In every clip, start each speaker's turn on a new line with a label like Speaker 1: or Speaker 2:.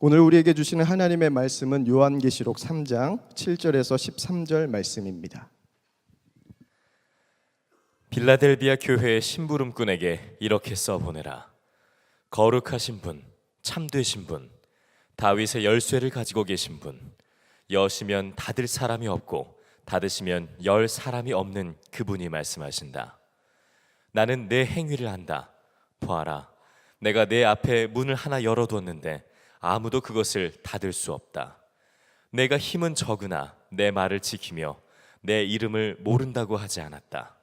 Speaker 1: 오늘 우리에게 주시는 하나님의 말씀은 요한계시록 3장 7절에서 13절 말씀입니다.
Speaker 2: 빌라델비아 교회의 심부름꾼에게 이렇게 써보내라. 거룩하신 분, 참되신 분, 다윗의 열쇠를 가지고 계신 분, 여시면 닫을 사람이 없고 닫으시면 열 사람이 없는 그분이 말씀하신다. 나는 내 행위를 안다. 보아라, 내가 내 앞에 문을 하나 열어뒀는데 아무도 그것을 닫을 수 없다. 내가 힘은 적으나 내 말을 지키며 내 이름을 모른다고 하지 않았다.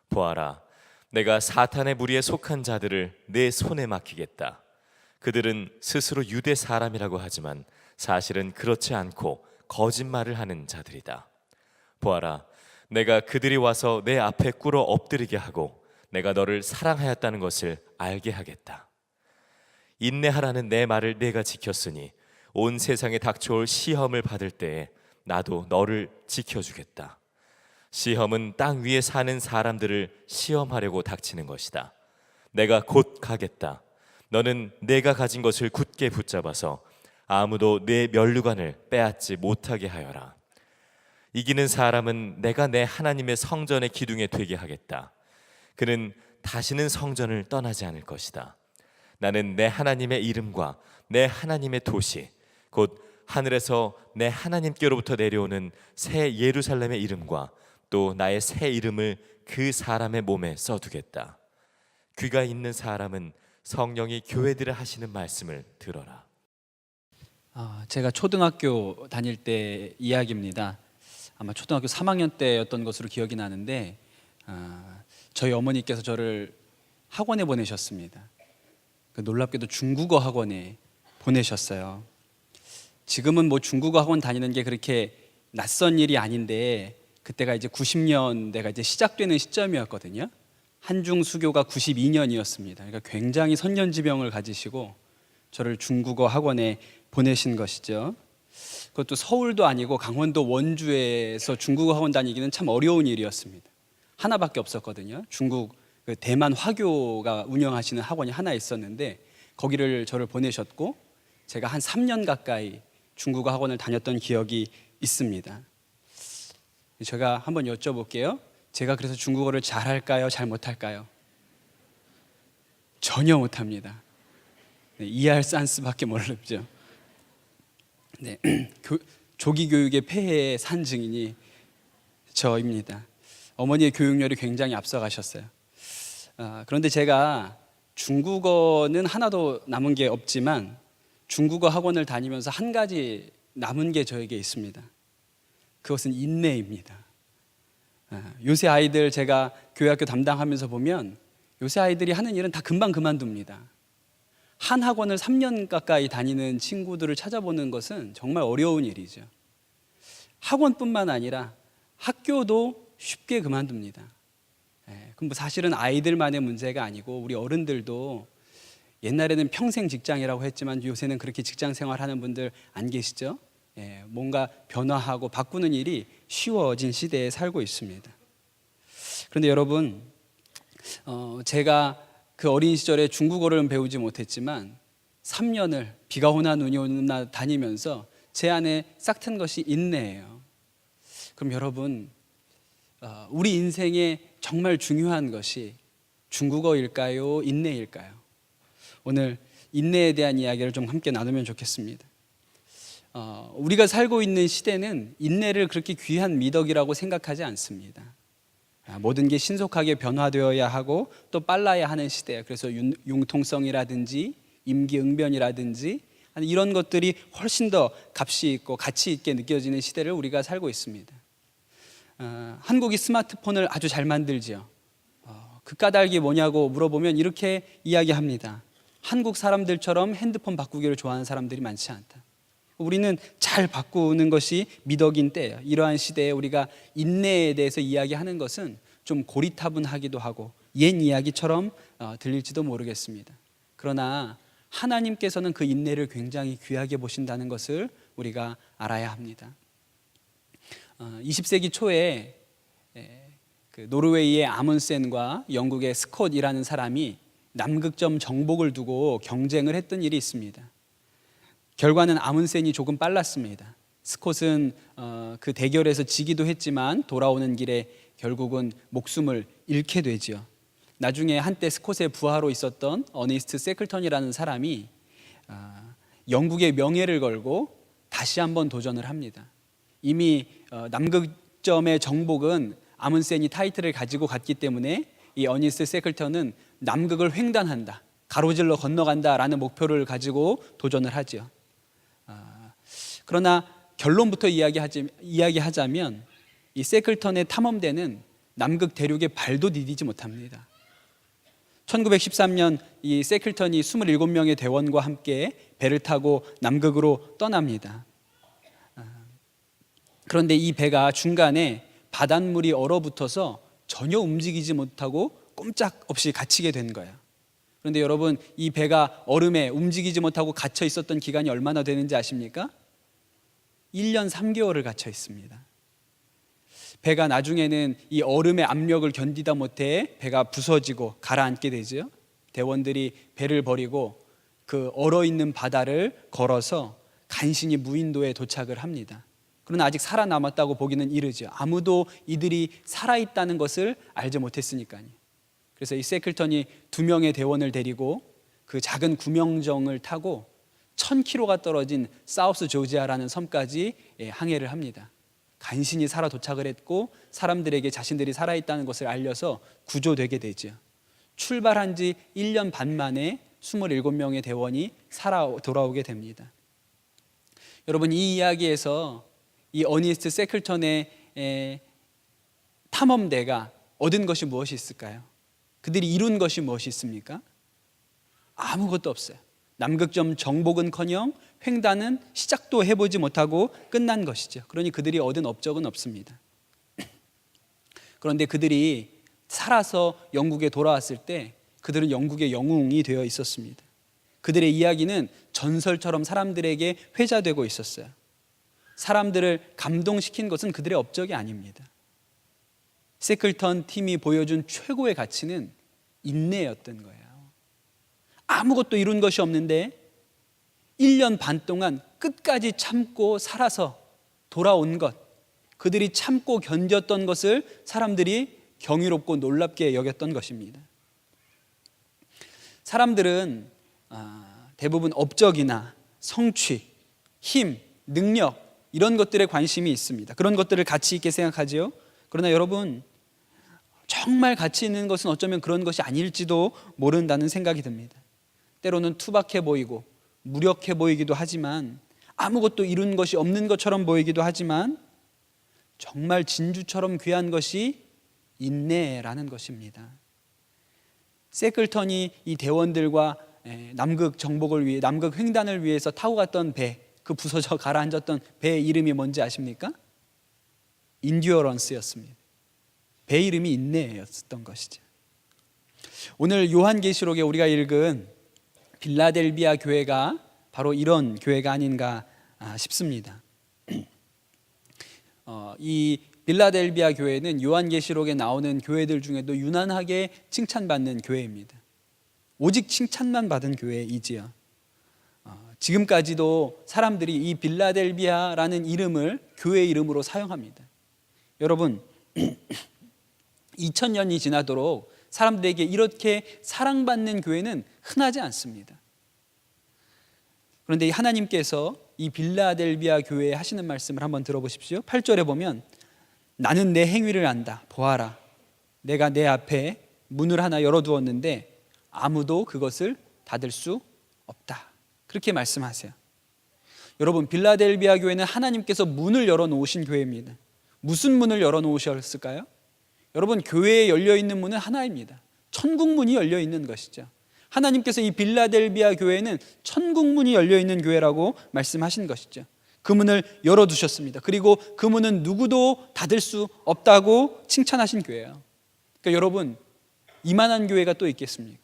Speaker 2: 보아라, 내가 사탄의 무리에 속한 자들을 내 손에 맡기겠다. 그들은 스스로 유대 사람이라고 하지만 사실은 그렇지 않고 거짓말을 하는 자들이다. 보아라, 내가 그들이 와서 내 앞에 꿇어 엎드리게 하고 내가 너를 사랑하였다는 것을 알게 하겠다. 인내하라는 내 말을 내가 지켰으니 온 세상에 닥쳐올 시험을 받을 때에 나도 너를 지켜주겠다. 시험은 땅 위에 사는 사람들을 시험하려고 닥치는 것이다. 내가 곧 가겠다. 너는 내가 가진 것을 굳게 붙잡아서 아무도 내 면류관을 빼앗지 못하게 하여라. 이기는 사람은 내가 내 하나님의 성전의 기둥에 되게 하겠다. 그는 다시는 성전을 떠나지 않을 것이다. 나는 내 하나님의 이름과 내 하나님의 도시, 곧 하늘에서 내 하나님께로부터 내려오는 새 예루살렘의 이름과 또 나의 새 이름을 그 사람의 몸에 써두겠다. 귀가 있는 사람은 성령이 교회들을 하시는 말씀을 들어라.
Speaker 3: 제가 초등학교 다닐 때 이야기입니다. 아마 초등학교 3학년 때였던 것으로 기억이 나는데 저희 어머니께서 저를 학원에 보내셨습니다. 놀랍게도 중국어 학원에 보내셨어요. 지금은 뭐 중국어 학원 다니는 게 그렇게 낯선 일이 아닌데 그때가 이제 90년대가 이제 시작되는 시점이었거든요. 한중 수교가 92년이었습니다. 그러니까 굉장히 선년지병을 가지시고 저를 중국어 학원에 보내신 것이죠. 그것도 서울도 아니고 강원도 원주에서 중국어 학원 다니기는 참 어려운 일이었습니다. 하나밖에 없었거든요. 중국 대만 화교가 운영하시는 학원이 하나 있었는데 거기를 저를 보내셨고 제가 한 3년 가까이 중국어 학원을 다녔던 기억이 있습니다. 제가 한번 여쭤볼게요. 제가 그래서 중국어를 잘할까요? 잘 못할까요? 전혀 못합니다. 이해할 산스밖에 모르죠. 네, 조기 교육의 폐해의 산 증인이 저입니다. 어머니의 교육열이 굉장히 앞서가셨어요. 그런데 제가 중국어는 하나도 남은 게 없지만 중국어 학원을 다니면서 한 가지 남은 게 저에게 있습니다. 그것은 인내입니다. 요새 아이들 제가 교회학교 담당하면서 보면 요새 아이들이 하는 일은 다 금방 그만둡니다. 한 학원을 3년 가까이 다니는 친구들을 찾아보는 것은 정말 어려운 일이죠. 학원뿐만 아니라 학교도 쉽게 그만둡니다. 그럼 뭐 사실은 아이들만의 문제가 아니고 우리 어른들도 옛날에는 평생 직장이라고 했지만 요새는 그렇게 직장 생활하는 분들 안 계시죠? 뭔가 변화하고 바꾸는 일이 쉬워진 시대에 살고 있습니다. 그런데 여러분, 제가 그 어린 시절에 중국어를 배우지 못했지만 3년을 비가 오나 눈이 오나 다니면서 제 안에 싹 튼 것이 인내예요. 그럼 여러분, 우리 인생에 정말 중요한 것이 중국어일까요? 인내일까요? 오늘 인내에 대한 이야기를 좀 함께 나누면 좋겠습니다. 우리가 살고 있는 시대는 인내를 그렇게 귀한 미덕이라고 생각하지 않습니다. 모든 게 신속하게 변화되어야 하고 또 빨라야 하는 시대예요. 그래서 융통성이라든지 임기응변이라든지 이런 것들이 훨씬 더 값이 있고 가치 있게 느껴지는 시대를 우리가 살고 있습니다. 한국이 스마트폰을 아주 잘 만들죠. 그 까닭이 뭐냐고 물어보면 이렇게 이야기합니다. 한국 사람들처럼 핸드폰 바꾸기를 좋아하는 사람들이 많지 않다. 우리는 잘 바꾸는 것이 미덕인 때예요. 이러한 시대에 우리가 인내에 대해서 이야기하는 것은 좀 고리타분하기도 하고 옛 이야기처럼 들릴지도 모르겠습니다. 그러나 하나님께서는 그 인내를 굉장히 귀하게 보신다는 것을 우리가 알아야 합니다. 20세기 초에 그 노르웨이의 아문센과 영국의 스콧이라는 사람이 남극점 정복을 두고 경쟁을 했던 일이 있습니다. 결과는 아문센이 조금 빨랐습니다. 스콧은 그 대결에서 지기도 했지만 돌아오는 길에 결국은 목숨을 잃게 되지요. 나중에 한때 스콧의 부하로 있었던 어니스트 세클턴이라는 사람이 영국의 명예를 걸고 다시 한번 도전을 합니다. 이미 남극점의 정복은 아문센이 타이틀을 가지고 갔기 때문에 이 어니스트 세클턴은 남극을 횡단한다, 가로질러 건너간다라는 목표를 가지고 도전을 하죠. 그러나 결론부터 이야기하자면 이 세클턴의 탐험대는 남극 대륙에 발도 디디지 못합니다. 1913년 이 세클턴이 27명의 대원과 함께 배를 타고 남극으로 떠납니다. 그런데 이 배가 중간에 바닷물이 얼어붙어서 전혀 움직이지 못하고 꼼짝없이 갇히게 된 거예요. 그런데 여러분, 이 배가 얼음에 움직이지 못하고 갇혀 있었던 기간이 얼마나 되는지 아십니까? 1년 3개월을 갇혀 있습니다. 배가 나중에는 이 얼음의 압력을 견디다 못해 배가 부서지고 가라앉게 되죠. 대원들이 배를 버리고 그 얼어있는 바다를 걸어서 간신히 무인도에 도착을 합니다. 그러나 아직 살아남았다고 보기는 이르죠. 아무도 이들이 살아있다는 것을 알지 못했으니까요. 그래서 이 세클턴이 2명의 대원을 데리고 그 작은 구명정을 타고 1000km가 떨어진 사우스 조지아라는 섬까지 항해를 합니다. 간신히 살아 도착을 했고 사람들에게 자신들이 살아있다는 것을 알려서 구조되게 되죠. 출발한 지 1년 반 만에 27명의 대원이 살아 돌아오게 됩니다. 여러분, 이 이야기에서 이 어니스트 세클턴의 탐험대가 얻은 것이 무엇이 있을까요? 그들이 이룬 것이 무엇이 있습니까? 아무것도 없어요. 남극점 정복은커녕 횡단은 시작도 해보지 못하고 끝난 것이죠. 그러니 그들이 얻은 업적은 없습니다. 그런데 그들이 살아서 영국에 돌아왔을 때 그들은 영국의 영웅이 되어 있었습니다. 그들의 이야기는 전설처럼 사람들에게 회자되고 있었어요. 사람들을 감동시킨 것은 그들의 업적이 아닙니다. 세클턴 팀이 보여준 최고의 가치는 인내였던 거예요. 아무것도 이룬 것이 없는데 1년 반 동안 끝까지 참고 살아서 돌아온 것, 그들이 참고 견뎠던 것을 사람들이 경이롭고 놀랍게 여겼던 것입니다. 사람들은 대부분 업적이나 성취, 힘, 능력 이런 것들에 관심이 있습니다. 그런 것들을 가치 있게 생각하지요. 그러나 여러분, 정말 가치 있는 것은 어쩌면 그런 것이 아닐지도 모른다는 생각이 듭니다. 때로는 투박해 보이고 무력해 보이기도 하지만, 아무것도 이룬 것이 없는 것처럼 보이기도 하지만, 정말 진주처럼 귀한 것이 인내라는 것입니다. 세클턴이 이 대원들과 남극 정복을 위해, 남극 횡단을 위해서 타고 갔던 배, 그 부서져 가라앉았던 배의 이름이 뭔지 아십니까? 인듀어런스였습니다. 배 이름이 인내였던 것이죠. 오늘 요한계시록에 우리가 읽은 빌라델비아 교회가 바로 이런 교회가 아닌가 싶습니다. 이 빌라델비아 교회는 요한계시록에 나오는 교회들 중에도 유난하게 칭찬받는 교회입니다. 오직 칭찬만 받은 교회이지요. 지금까지도 사람들이 이 빌라델비아라는 이름을 교회 이름으로 사용합니다. 여러분, 2000년이 지나도록 사람들에게 이렇게 사랑받는 교회는 흔하지 않습니다. 그런데 하나님께서 이 빌라델비아 교회에 하시는 말씀을 한번 들어보십시오. 8절에 보면, 나는 내 행위를 안다. 보아라, 내가 내 앞에 문을 하나 열어두었는데 아무도 그것을 닫을 수 없다. 그렇게 말씀하세요. 여러분, 빌라델비아 교회는 하나님께서 문을 열어놓으신 교회입니다. 무슨 문을 열어놓으셨을까요? 여러분, 교회에 열려있는 문은 하나입니다. 천국문이 열려있는 것이죠. 하나님께서 이 빌라델비아 교회는 천국문이 열려있는 교회라고 말씀하신 것이죠. 그 문을 열어두셨습니다. 그리고 그 문은 누구도 닫을 수 없다고 칭찬하신 교회예요. 그러니까 여러분, 이만한 교회가 또 있겠습니까?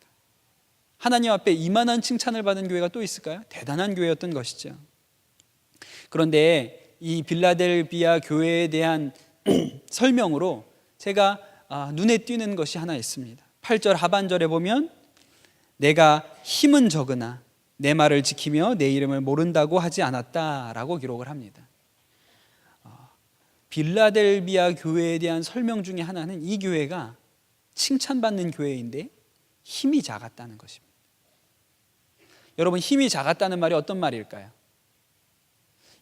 Speaker 3: 하나님 앞에 이만한 칭찬을 받은 교회가 또 있을까요? 대단한 교회였던 것이죠. 그런데 이 빌라델비아 교회에 대한 설명으로 제가 눈에 띄는 것이 하나 있습니다. 8절 하반절에 보면, 내가 힘은 적으나 내 말을 지키며 내 이름을 모른다고 하지 않았다라고 기록을 합니다. 빌라델비아 교회에 대한 설명 중에 하나는 이 교회가 칭찬받는 교회인데 힘이 작았다는 것입니다. 여러분, 힘이 작았다는 말이 어떤 말일까요?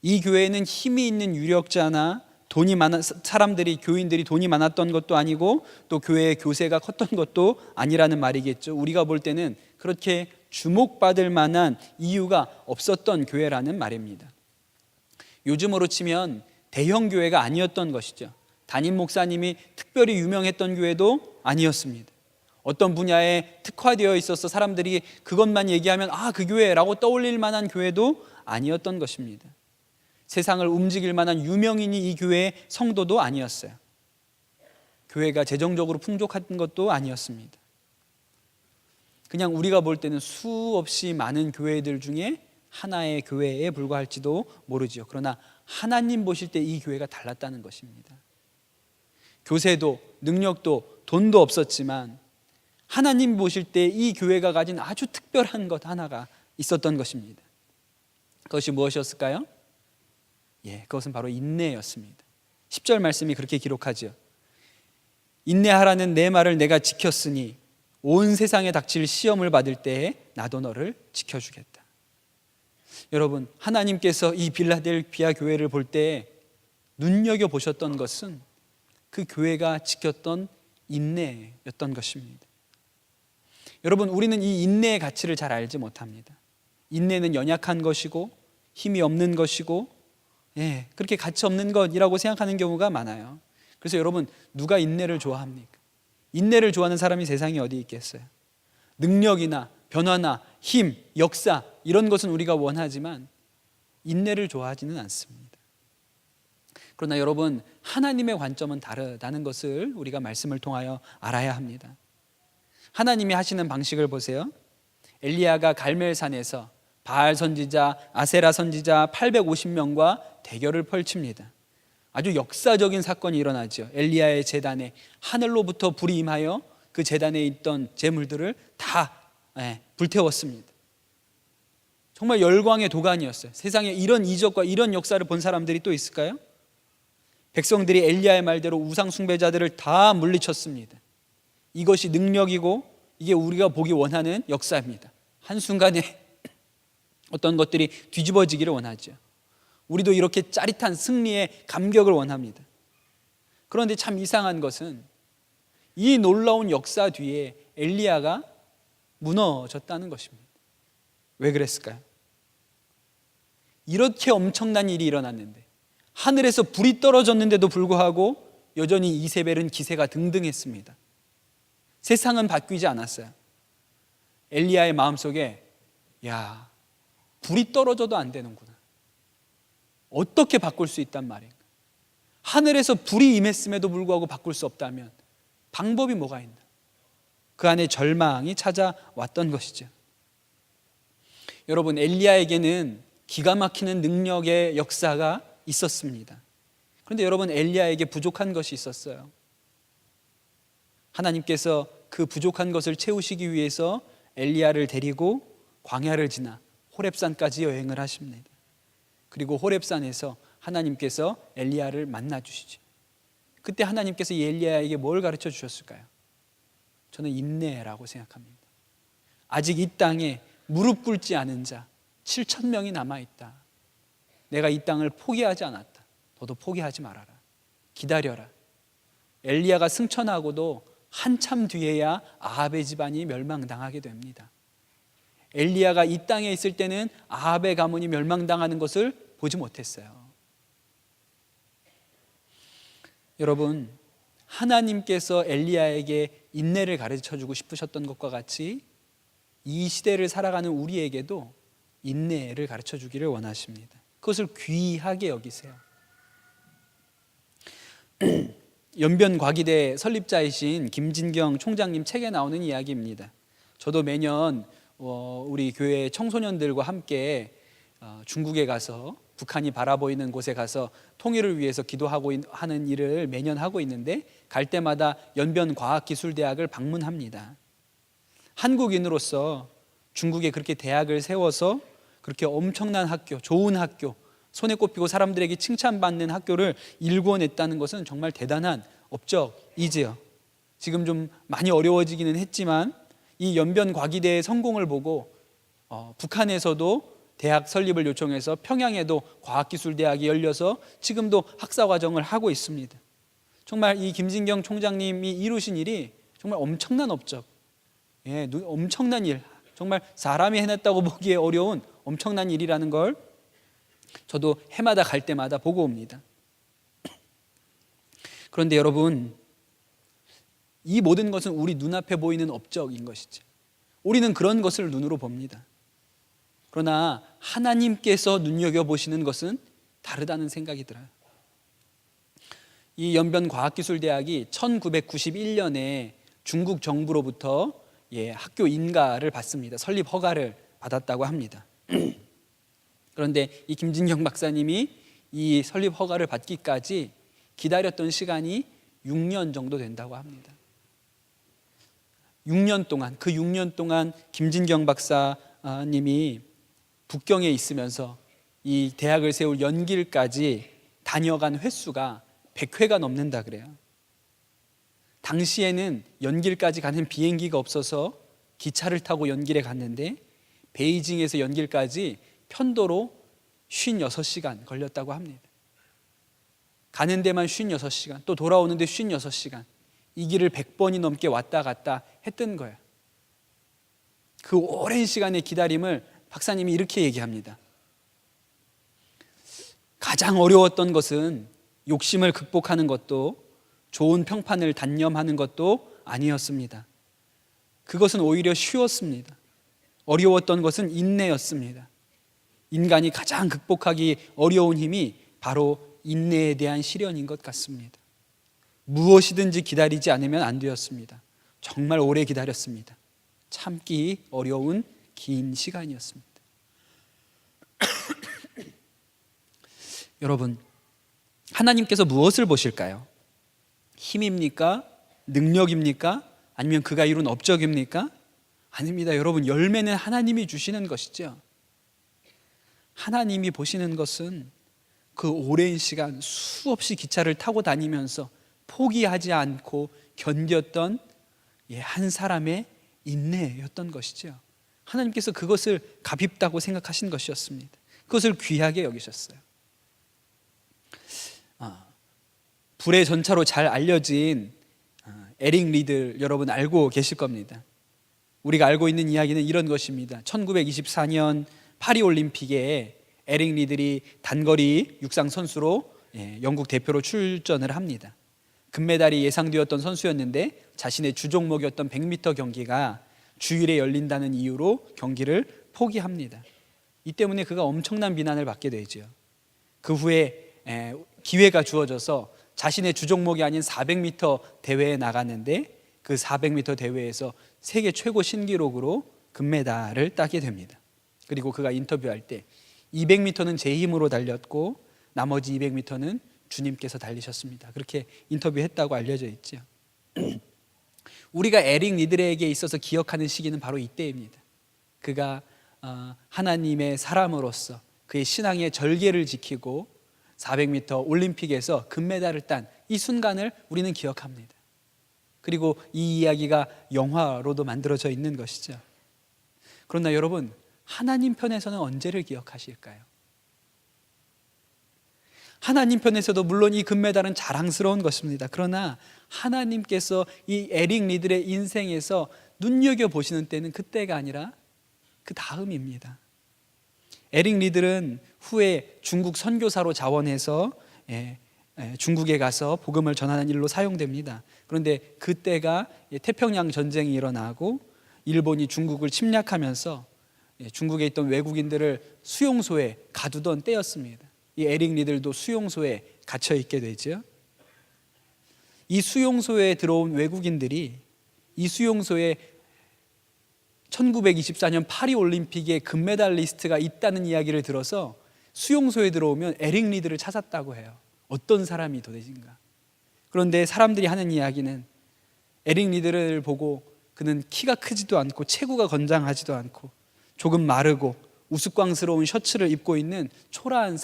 Speaker 3: 이 교회는 힘이 있는 유력자나 돈이 많은 사람들이, 교인들이 돈이 많았던 것도 아니고 또 교회의 교세가 컸던 것도 아니라는 말이겠죠. 우리가 볼 때는 그렇게 주목받을 만한 이유가 없었던 교회라는 말입니다. 요즘으로 치면 대형 교회가 아니었던 것이죠. 담임 목사님이 특별히 유명했던 교회도 아니었습니다. 어떤 분야에 특화되어 있어서 사람들이 그것만 얘기하면 그 교회라고 떠올릴 만한 교회도 아니었던 것입니다. 세상을 움직일 만한 유명인이 이 교회의 성도도 아니었어요. 교회가 재정적으로 풍족한 것도 아니었습니다. 그냥 우리가 볼 때는 수없이 많은 교회들 중에 하나의 교회에 불과할지도 모르지요. 그러나 하나님 보실 때 이 교회가 달랐다는 것입니다. 교세도 능력도 돈도 없었지만 하나님 보실 때 이 교회가 가진 아주 특별한 것 하나가 있었던 것입니다. 그것이 무엇이었을까요? 그것은 바로 인내였습니다. 10절 말씀이 그렇게 기록하죠. 인내하라는 내 말을 내가 지켰으니 온 세상에 닥칠 시험을 받을 때에 나도 너를 지켜주겠다. 여러분, 하나님께서 이 빌라델비아 교회를 볼 때 눈여겨보셨던 것은 그 교회가 지켰던 인내였던 것입니다. 여러분, 우리는 이 인내의 가치를 잘 알지 못합니다. 인내는 연약한 것이고 힘이 없는 것이고 그렇게 가치 없는 것이라고 생각하는 경우가 많아요. 그래서 여러분, 누가 인내를 좋아합니까? 인내를 좋아하는 사람이 세상에 어디 있겠어요? 능력이나 변화나 힘, 역사 이런 것은 우리가 원하지만 인내를 좋아하지는 않습니다. 그러나 여러분, 하나님의 관점은 다르다는 것을 우리가 말씀을 통하여 알아야 합니다. 하나님이 하시는 방식을 보세요. 엘리야가 갈멜산에서 바알 선지자, 아세라 선지자 850명과 대결을 펼칩니다. 아주 역사적인 사건이 일어나죠. 엘리야의 제단에 하늘로부터 불이 임하여 그 제단에 있던 제물들을 다 불태웠습니다. 정말 열광의 도가니였어요. 세상에 이런 이적과 이런 역사를 본 사람들이 또 있을까요? 백성들이 엘리야의 말대로 우상 숭배자들을 다 물리쳤습니다. 이것이 능력이고 이게 우리가 보기 원하는 역사입니다. 한순간에 어떤 것들이 뒤집어지기를 원하죠. 우리도 이렇게 짜릿한 승리의 감격을 원합니다. 그런데 참 이상한 것은 이 놀라운 역사 뒤에 엘리야가 무너졌다는 것입니다. 왜 그랬을까요? 이렇게 엄청난 일이 일어났는데, 하늘에서 불이 떨어졌는데도 불구하고 여전히 이세벨은 기세가 등등했습니다. 세상은 바뀌지 않았어요. 엘리야의 마음속에 불이 떨어져도 안 되는구나. 어떻게 바꿀 수 있단 말인가? 하늘에서 불이 임했음에도 불구하고 바꿀 수 없다면 방법이 뭐가 있나? 그 안에 절망이 찾아왔던 것이죠. 여러분, 엘리야에게는 기가 막히는 능력의 역사가 있었습니다. 그런데 여러분, 엘리야에게 부족한 것이 있었어요. 하나님께서 그 부족한 것을 채우시기 위해서 엘리야를 데리고 광야를 지나 호렙산까지 여행을 하십니다. 그리고 호렙산에서 하나님께서 엘리야를 만나 주시죠. 그때 하나님께서 이 엘리야에게 뭘 가르쳐 주셨을까요? 저는 인내라고 생각합니다. 아직 이 땅에 무릎 꿇지 않은 자 7,000명이 남아있다. 내가 이 땅을 포기하지 않았다. 너도 포기하지 말아라. 기다려라. 엘리야가 승천하고도 한참 뒤에야 아합의 집안이 멸망당하게 됩니다. 엘리야가 이 땅에 있을 때는 아합의 가문이 멸망당하는 것을 보지 못했어요. 여러분, 하나님께서 엘리야에게 인내를 가르쳐주고 싶으셨던 것과 같이 이 시대를 살아가는 우리에게도 인내를 가르쳐주기를 원하십니다. 그것을 귀하게 여기세요. 연변과기대 설립자이신 김진경 총장님 책에 나오는 이야기입니다. 저도 매년 우리 교회 청소년들과 함께 중국에 가서 북한이 바라보이는 곳에 가서 통일을 위해서 기도하고 하는 일을 매년 하고 있는데, 갈 때마다 연변과학기술대학을 방문합니다. 한국인으로서 중국에 그렇게 대학을 세워서 그렇게 엄청난 학교, 좋은 학교, 손에 꼽히고 사람들에게 칭찬받는 학교를 일궈냈다는 것은 정말 대단한 업적이지요. 지금 좀 많이 어려워지기는 했지만 이 연변과기대의 성공을 보고 북한에서도 대학 설립을 요청해서 평양에도 과학기술대학이 열려서 지금도 학사과정을 하고 있습니다. 정말 이 김진경 총장님이 이루신 일이 정말 엄청난 업적, 엄청난 일, 정말 사람이 해냈다고 보기에 어려운 엄청난 일이라는 걸 저도 해마다 갈 때마다 보고 옵니다. 그런데 여러분, 이 모든 것은 우리 눈앞에 보이는 업적인 것이죠. 우리는 그런 것을 눈으로 봅니다. 그러나 하나님께서 눈여겨보시는 것은 다르다는 생각이 들어요. 이 연변과학기술대학이 1991년에 중국 정부로부터 학교 인가를 받습니다. 설립 허가를 받았다고 합니다. 그런데 이 김진경 박사님이 이 설립 허가를 받기까지 기다렸던 시간이 6년 정도 된다고 합니다. 6년 동안 김진경 박사님이 북경에 있으면서 이 대학을 세울 연길까지 다녀간 횟수가 100회가 넘는다 그래요. 당시에는 연길까지 가는 비행기가 없어서 기차를 타고 연길에 갔는데 베이징에서 연길까지 편도로 56시간 걸렸다고 합니다. 가는 데만 56시간, 또 돌아오는데 56시간. 이 길을 100번이 넘게 왔다 갔다 했던 거예요. 그 오랜 시간의 기다림을 박사님이 이렇게 얘기합니다. 가장 어려웠던 것은 욕심을 극복하는 것도 좋은 평판을 단념하는 것도 아니었습니다. 그것은 오히려 쉬웠습니다. 어려웠던 것은 인내였습니다. 인간이 가장 극복하기 어려운 힘이 바로 인내에 대한 시련인 것 같습니다. 무엇이든지 기다리지 않으면 안 되었습니다. 정말 오래 기다렸습니다. 참기 어려운 긴 시간이었습니다. 여러분, 하나님께서 무엇을 보실까요? 힘입니까? 능력입니까? 아니면 그가 이룬 업적입니까? 아닙니다. 여러분, 열매는 하나님이 주시는 것이죠. 하나님이 보시는 것은 그 오랜 시간 수없이 기차를 타고 다니면서 포기하지 않고 견뎠던 한 사람의 인내였던 것이죠. 하나님께서 그것을 값있다고 생각하신 것이었습니다. 그것을 귀하게 여기셨어요. 불의 전차로 잘 알려진 에릭 리들 여러분 알고 계실 겁니다. 우리가 알고 있는 이야기는 이런 것입니다. 1924년 파리올림픽에 에릭 리들이 단거리 육상 선수로 영국 대표로 출전을 합니다. 금메달이 예상되었던 선수였는데 자신의 주종목이었던 100m 경기가 주일에 열린다는 이유로 경기를 포기합니다. 이 때문에 그가 엄청난 비난을 받게 되죠. 그 후에 기회가 주어져서 자신의 주종목이 아닌 400m 대회에 나갔는데 그 400m 대회에서 세계 최고 신기록으로 금메달을 따게 됩니다. 그리고 그가 인터뷰할 때 200m는 제 힘으로 달렸고 나머지 200m는 주님께서 달리셨습니다. 그렇게 인터뷰했다고 알려져 있죠. 우리가 에릭 리들에게 있어서 기억하는 시기는 바로 이때입니다. 그가 하나님의 사람으로서 그의 신앙의 절개를 지키고 400m 올림픽에서 금메달을 딴 이 순간을 우리는 기억합니다. 그리고 이 이야기가 영화로도 만들어져 있는 것이죠. 그러나 여러분, 하나님 편에서는 언제를 기억하실까요? 하나님 편에서도 물론 이 금메달은 자랑스러운 것입니다. 그러나 하나님께서 이 에릭 리들의 인생에서 눈여겨보시는 때는 그때가 아니라 그 다음입니다. 에릭 리들은 후에 중국 선교사로 자원해서 중국에 가서 복음을 전하는 일로 사용됩니다. 그런데 그때가 태평양 전쟁이 일어나고 일본이 중국을 침략하면서 중국에 있던 외국인들을 수용소에 가두던 때였습니다. 이 에릭 리들도 수용소에 갇혀 있게 되죠. 이 수용소에 들어온 외국인들이 이 수용소에 1924년 파리올림픽에 금메달 리스트가 있다는 이야기를 들어서 수용소에 들어오면 에릭 리들을 찾았다고 해요. 어떤 사람이 도대체인가. 그런데 사람들이 하는 이야기는 에릭 리들을 보고 그는 키가 크지도 않고 체구가 건장하지도 않고 조금 마르고 우스꽝스러운 셔츠를 입고 있는 초라한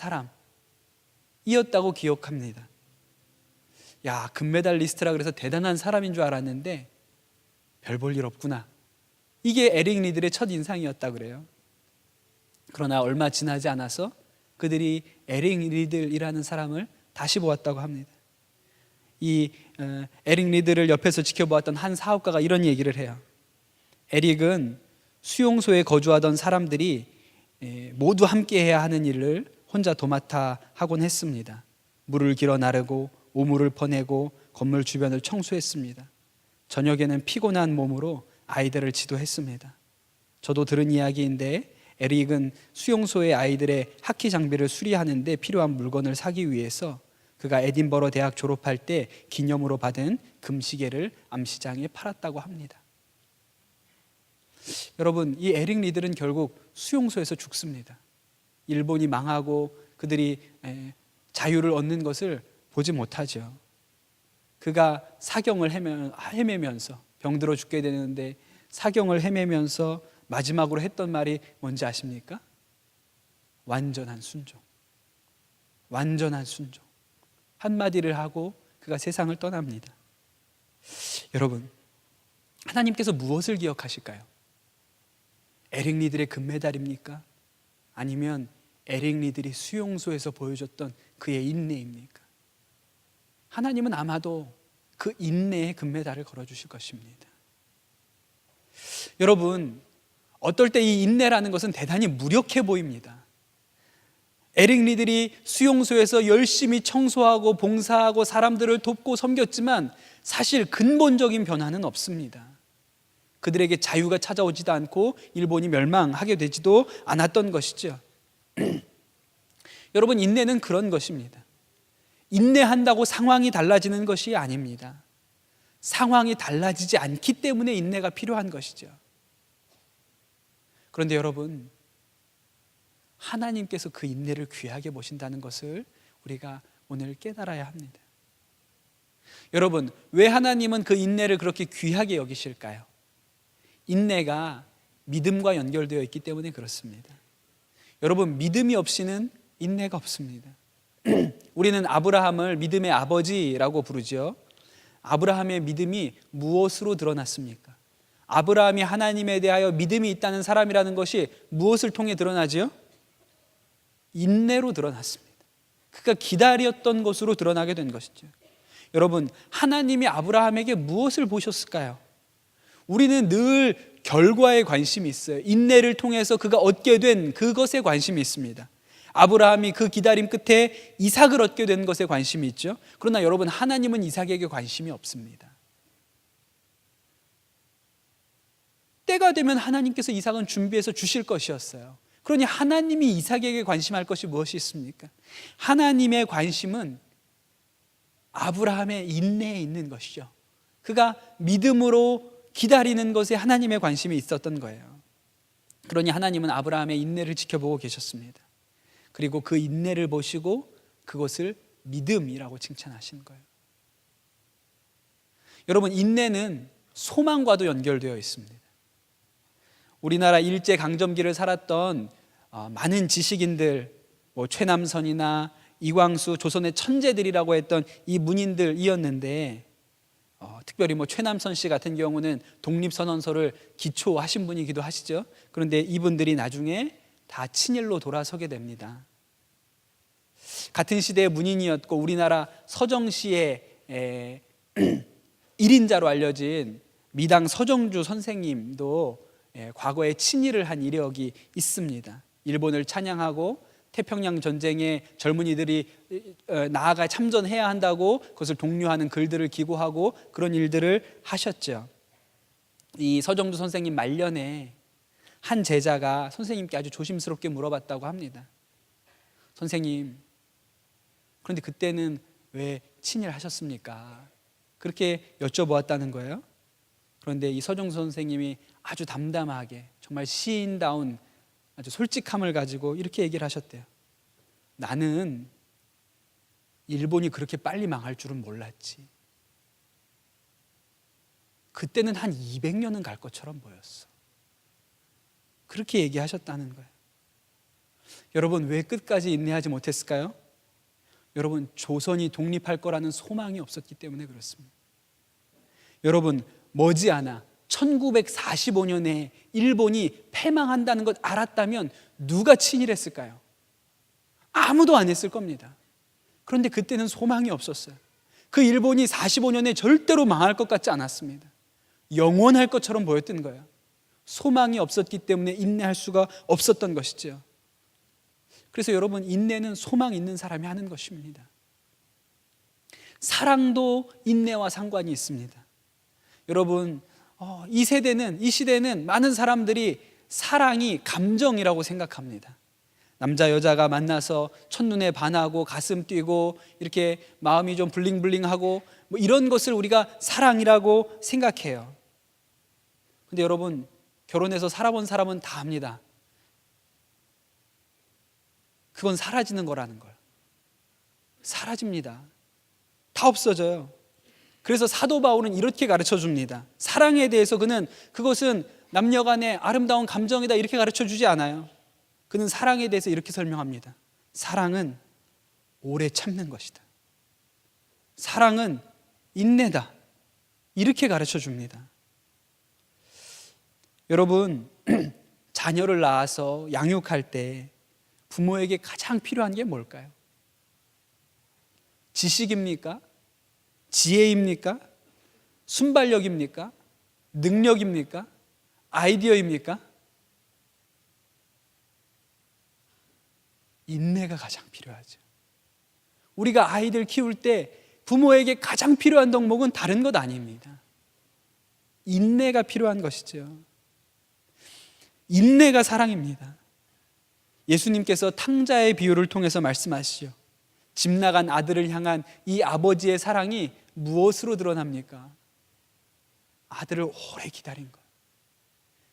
Speaker 3: 사람이었다고 기억합니다. 야, 금메달리스트라 그래서 대단한 사람인 줄 알았는데 별 볼 일 없구나. 이게 에릭 리들의 첫 인상이었다 그래요. 그러나 얼마 지나지 않아서 그들이 에릭 리들이라는 사람을 다시 보았다고 합니다. 이 에릭 리들을 옆에서 지켜보았던 한 사업가가 이런 얘기를 해요. 에릭은 수용소에 거주하던 사람들이 모두 함께 해야 하는 일을 혼자 도맡아 하곤 했습니다. 물을 길어 나르고 오물을 퍼내고 건물 주변을 청소했습니다. 저녁에는 피곤한 몸으로 아이들을 지도했습니다. 저도 들은 이야기인데 에릭은 수용소의 아이들의 하키 장비를 수리하는데 필요한 물건을 사기 위해서 그가 에딘버러 대학 졸업할 때 기념으로 받은 금시계를 암시장에 팔았다고 합니다. 여러분, 이 에릭 리들은 결국 수용소에서 죽습니다. 일본이 망하고 그들이 자유를 얻는 것을 보지 못하죠. 그가 사경을 헤매면서 병들어 죽게 되는데 사경을 헤매면서 마지막으로 했던 말이 뭔지 아십니까? 완전한 순종. 완전한 순종. 한마디를 하고 그가 세상을 떠납니다. 여러분, 하나님께서 무엇을 기억하실까요? 에릭 리들의 금메달입니까? 아니면 에릭 리들이 수용소에서 보여줬던 그의 인내입니까? 하나님은 아마도 그 인내의 금메달을 걸어주실 것입니다. 여러분, 어떨 때 이 인내라는 것은 대단히 무력해 보입니다. 에릭 리들이 수용소에서 열심히 청소하고 봉사하고 사람들을 돕고 섬겼지만 사실 근본적인 변화는 없습니다. 그들에게 자유가 찾아오지도 않고 일본이 멸망하게 되지도 않았던 것이죠. 여러분, 인내는 그런 것입니다. 인내한다고 상황이 달라지는 것이 아닙니다. 상황이 달라지지 않기 때문에 인내가 필요한 것이죠. 그런데 여러분, 하나님께서 그 인내를 귀하게 보신다는 것을 우리가 오늘 깨달아야 합니다. 여러분, 왜 하나님은 그 인내를 그렇게 귀하게 여기실까요? 인내가 믿음과 연결되어 있기 때문에 그렇습니다. 여러분, 믿음이 없이는 인내가 없습니다. 우리는 아브라함을 믿음의 아버지라고 부르죠. 아브라함의 믿음이 무엇으로 드러났습니까? 아브라함이 하나님에 대하여 믿음이 있다는 사람이라는 것이 무엇을 통해 드러나지요? 인내로 드러났습니다. 그가 기다렸던 것으로 드러나게 된 것이죠. 여러분, 하나님이 아브라함에게 무엇을 보셨을까요? 우리는 늘 결과에 관심이 있어요. 인내를 통해서 그가 얻게 된 그것에 관심이 있습니다. 아브라함이 그 기다림 끝에 이삭을 얻게 된 것에 관심이 있죠. 그러나 여러분, 하나님은 이삭에게 관심이 없습니다. 때가 되면 하나님께서 이삭은 준비해서 주실 것이었어요. 그러니 하나님이 이삭에게 관심할 것이 무엇이 있습니까? 하나님의 관심은 아브라함의 인내에 있는 것이죠. 그가 믿음으로 기다리는 것에 하나님의 관심이 있었던 거예요. 그러니 하나님은 아브라함의 인내를 지켜보고 계셨습니다. 그리고 그 인내를 보시고 그것을 믿음이라고 칭찬하신 거예요. 여러분, 인내는 소망과도 연결되어 있습니다. 우리나라 일제강점기를 살았던 많은 지식인들, 최남선이나 이광수, 조선의 천재들이라고 했던 이 문인들이었는데 특별히 최남선 씨 같은 경우는 독립선언서를 기초하신 분이기도 하시죠. 그런데 이분들이 나중에 다 친일로 돌아서게 됩니다. 같은 시대의 문인이었고 우리나라 서정시의 1인자로 알려진 미당 서정주 선생님도 과거에 친일을 한 이력이 있습니다. 일본을 찬양하고 태평양 전쟁에 젊은이들이 나아가 참전해야 한다고 그것을 독려하는 글들을 기고하고 그런 일들을 하셨죠. 이 서정주 선생님 말년에 한 제자가 선생님께 아주 조심스럽게 물어봤다고 합니다. 선생님, 그런데 그때는 왜 친일하셨습니까? 그렇게 여쭤보았다는 거예요. 그런데 이 서정주 선생님이 아주 담담하게 정말 시인다운 아주 솔직함을 가지고 이렇게 얘기를 하셨대요. 나는 일본이 그렇게 빨리 망할 줄은 몰랐지. 그때는 한 200년은 갈 것처럼 보였어. 그렇게 얘기하셨다는 거예요. 여러분, 왜 끝까지 인내하지 못했을까요? 여러분, 조선이 독립할 거라는 소망이 없었기 때문에 그렇습니다. 여러분, 머지않아 1945년에 일본이 패망한다는 것 알았다면 누가 친일했을까요? 아무도 안 했을 겁니다. 그런데 그때는 소망이 없었어요. 그 일본이 45년에 절대로 망할 것 같지 않았습니다. 영원할 것처럼 보였던 거예요. 소망이 없었기 때문에 인내할 수가 없었던 것이죠. 그래서 여러분, 인내는 소망 있는 사람이 하는 것입니다. 사랑도 인내와 상관이 있습니다. 여러분, 이 시대는 많은 사람들이 사랑이 감정이라고 생각합니다. 남자 여자가 만나서 첫눈에 반하고 가슴 뛰고 이렇게 마음이 좀 블링블링하고 뭐 이런 것을 우리가 사랑이라고 생각해요. 근데 여러분, 결혼해서 살아본 사람은 다 압니다. 그건 사라지는 거라는 걸. 사라집니다. 다 없어져요. 그래서 사도 바울은 이렇게 가르쳐 줍니다. 사랑에 대해서 그것은 남녀 간의 아름다운 감정이다 이렇게 가르쳐 주지 않아요. 그는 사랑에 대해서 이렇게 설명합니다. 사랑은 오래 참는 것이다. 사랑은 인내다. 이렇게 가르쳐 줍니다. 여러분, 자녀를 낳아서 양육할 때 부모에게 가장 필요한 게 뭘까요? 지식입니까? 지혜입니까? 순발력입니까? 능력입니까? 아이디어입니까? 인내가 가장 필요하죠. 우리가 아이들 키울 때 부모에게 가장 필요한 덕목은 다른 것 아닙니다. 인내가 필요한 것이죠. 인내가 사랑입니다. 예수님께서 탕자의 비유를 통해서 말씀하시죠. 집 나간 아들을 향한 이 아버지의 사랑이 무엇으로 드러납니까? 아들을 오래 기다린 것.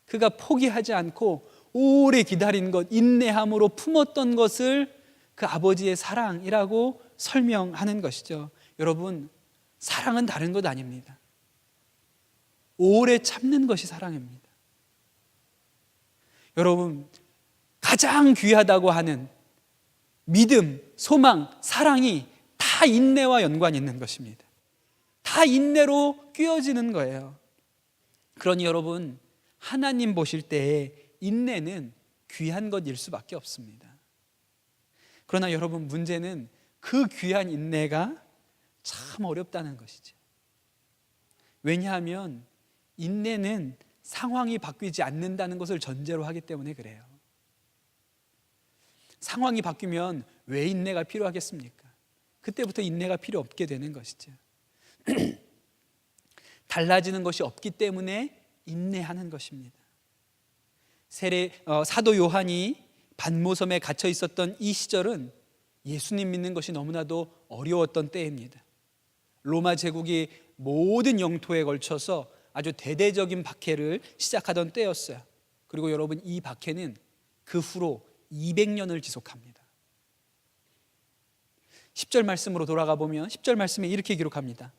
Speaker 3: 그가 포기하지 않고 오래 기다린 것, 인내함으로 품었던 것을 그 아버지의 사랑이라고 설명하는 것이죠. 여러분, 사랑은 다른 것 아닙니다. 오래 참는 것이 사랑입니다. 여러분, 가장 귀하다고 하는 믿음, 소망, 사랑이 다 인내와 연관이 있는 것입니다. 다 인내로 꿰어지는 거예요. 그러니 여러분, 하나님 보실 때에 인내는 귀한 것일 수밖에 없습니다. 그러나 여러분, 문제는 그 귀한 인내가 참 어렵다는 것이죠. 왜냐하면 인내는 상황이 바뀌지 않는다는 것을 전제로 하기 때문에 그래요. 상황이 바뀌면 왜 인내가 필요하겠습니까? 그때부터 인내가 필요 없게 되는 것이죠. 달라지는 것이 없기 때문에 인내하는 것입니다. 사도 요한이 반모섬에 갇혀 있었던 이 시절은 예수님 믿는 것이 너무나도 어려웠던 때입니다. 로마 제국이 모든 영토에 걸쳐서 아주 대대적인 박해를 시작하던 때였어요. 그리고 여러분, 이 박해는 그 후로 200년을 지속합니다. 10절 말씀으로 돌아가 보면 10절 말씀에 이렇게 기록합니다.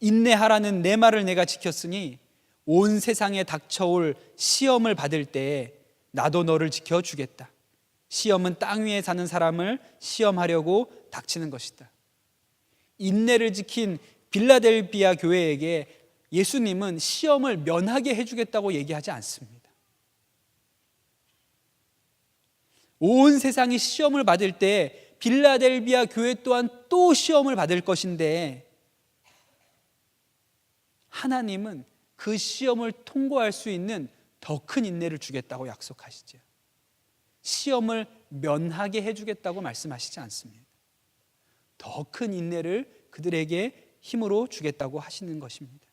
Speaker 3: 인내하라는 내 말을 내가 지켰으니 온 세상에 닥쳐올 시험을 받을 때에 나도 너를 지켜주겠다. 시험은 땅 위에 사는 사람을 시험하려고 닥치는 것이다. 인내를 지킨 빌라델비아 교회에게 예수님은 시험을 면하게 해주겠다고 얘기하지 않습니다. 온 세상이 시험을 받을 때 빌라델비아 교회 또한 또 시험을 받을 것인데, 하나님은 그 시험을 통과할 수 있는 더 큰 인내를 주겠다고 약속하시죠. 시험을 면하게 해주겠다고 말씀하시지 않습니다. 더 큰 인내를 그들에게 힘으로 주겠다고 하시는 것입니다.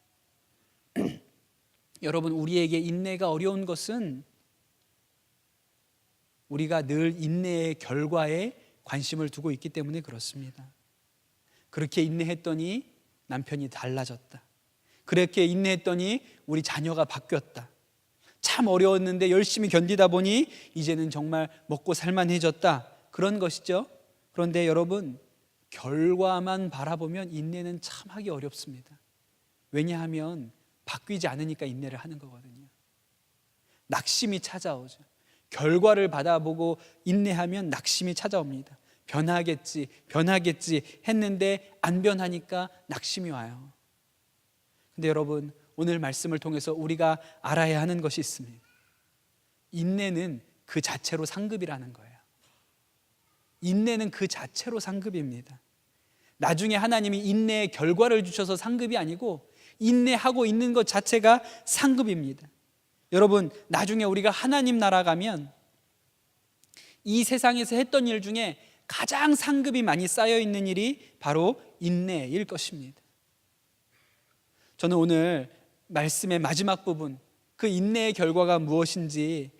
Speaker 3: 여러분, 우리에게 인내가 어려운 것은 우리가 늘 인내의 결과에 관심을 두고 있기 때문에 그렇습니다. 그렇게 인내했더니 남편이 달라졌다. 그렇게 인내했더니 우리 자녀가 바뀌었다. 참 어려웠는데 열심히 견디다 보니 이제는 정말 먹고 살만해졌다. 그런 것이죠. 그런데 여러분, 결과만 바라보면 인내는 참 하기 어렵습니다. 왜냐하면 바뀌지 않으니까 인내를 하는 거거든요. 낙심이 찾아오죠. 결과를 받아보고 인내하면 낙심이 찾아옵니다. 변하겠지 했는데 안 변하니까 낙심이 와요. 근데 여러분, 오늘 말씀을 통해서 우리가 알아야 하는 것이 있습니다. 인내는 그 자체로 상급이라는 거예요. 인내는 그 자체로 상급입니다. 나중에 하나님이 인내의 결과를 주셔서 상급이 아니고 인내하고 있는 것 자체가 상급입니다. 여러분, 나중에 우리가 하나님 나라 가면 이 세상에서 했던 일 중에 가장 상급이 많이 쌓여 있는 일이 바로 인내일 것입니다. 저는 오늘 말씀의 마지막 부분, 그 인내의 결과가 무엇인지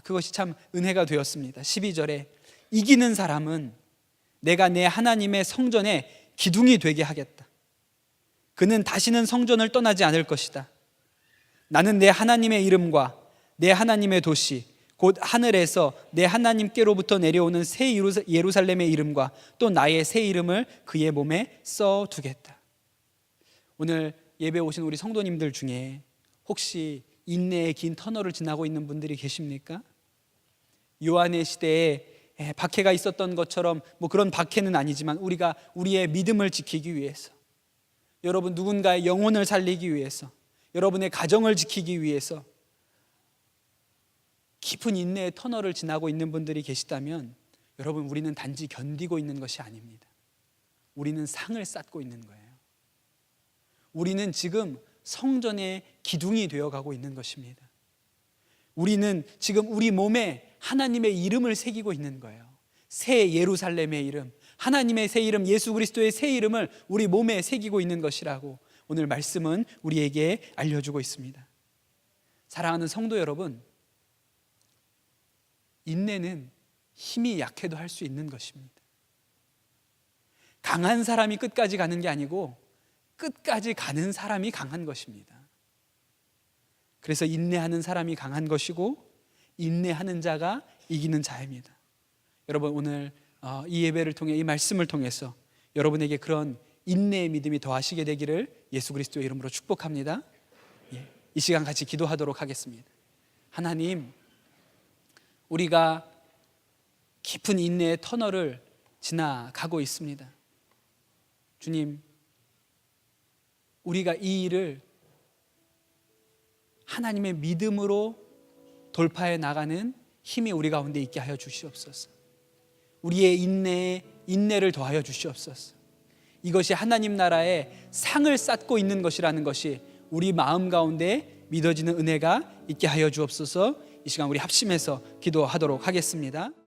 Speaker 3: 그것이 참 은혜가 되었습니다. 12절에 이기는 사람은 내가 내 하나님의 성전에 기둥이 되게 하겠다. 그는 다시는 성전을 떠나지 않을 것이다. 나는 내 하나님의 이름과 내 하나님의 도시 곧 하늘에서 내 하나님께로부터 내려오는 새 예루살렘의 이름과 또 나의 새 이름을 그의 몸에 써두겠다. 오늘 예배 오신 우리 성도님들 중에 혹시 인내의 긴 터널을 지나고 있는 분들이 계십니까? 요한의 시대에 박해가 있었던 것처럼 그런 박해는 아니지만 우리가 우리의 믿음을 지키기 위해서, 여러분 누군가의 영혼을 살리기 위해서, 여러분의 가정을 지키기 위해서 깊은 인내의 터널을 지나고 있는 분들이 계시다면 여러분, 우리는 단지 견디고 있는 것이 아닙니다. 우리는 상을 쌓고 있는 거예요. 우리는 지금 성전의 기둥이 되어가고 있는 것입니다. 우리는 지금 우리 몸에 하나님의 이름을 새기고 있는 거예요. 새 예루살렘의 이름, 하나님의 새 이름, 예수 그리스도의 새 이름을 우리 몸에 새기고 있는 것이라고 오늘 말씀은 우리에게 알려주고 있습니다. 사랑하는 성도 여러분, 인내는 힘이 약해도 할 수 있는 것입니다. 강한 사람이 끝까지 가는 게 아니고 끝까지 가는 사람이 강한 것입니다. 그래서 인내하는 사람이 강한 것이고 인내하는 자가 이기는 자입니다. 여러분, 오늘 이 예배를 통해, 이 말씀을 통해서 여러분에게 그런 인내의 믿음이 더하시게 되기를 예수 그리스도의 이름으로 축복합니다. 이 시간 같이 기도하도록 하겠습니다. 하나님, 우리가 깊은 인내의 터널을 지나가고 있습니다. 주님, 우리가 이 일을 하나님의 믿음으로 돌파해 나가는 힘이 우리 가운데 있게 하여 주시옵소서. 우리의 인내를 더하여 주시옵소서. 이것이 하나님 나라의 상을 쌓고 있는 것이라는 것이 우리 마음 가운데 믿어지는 은혜가 있게 하여 주옵소서. 이 시간 우리 합심해서 기도하도록 하겠습니다.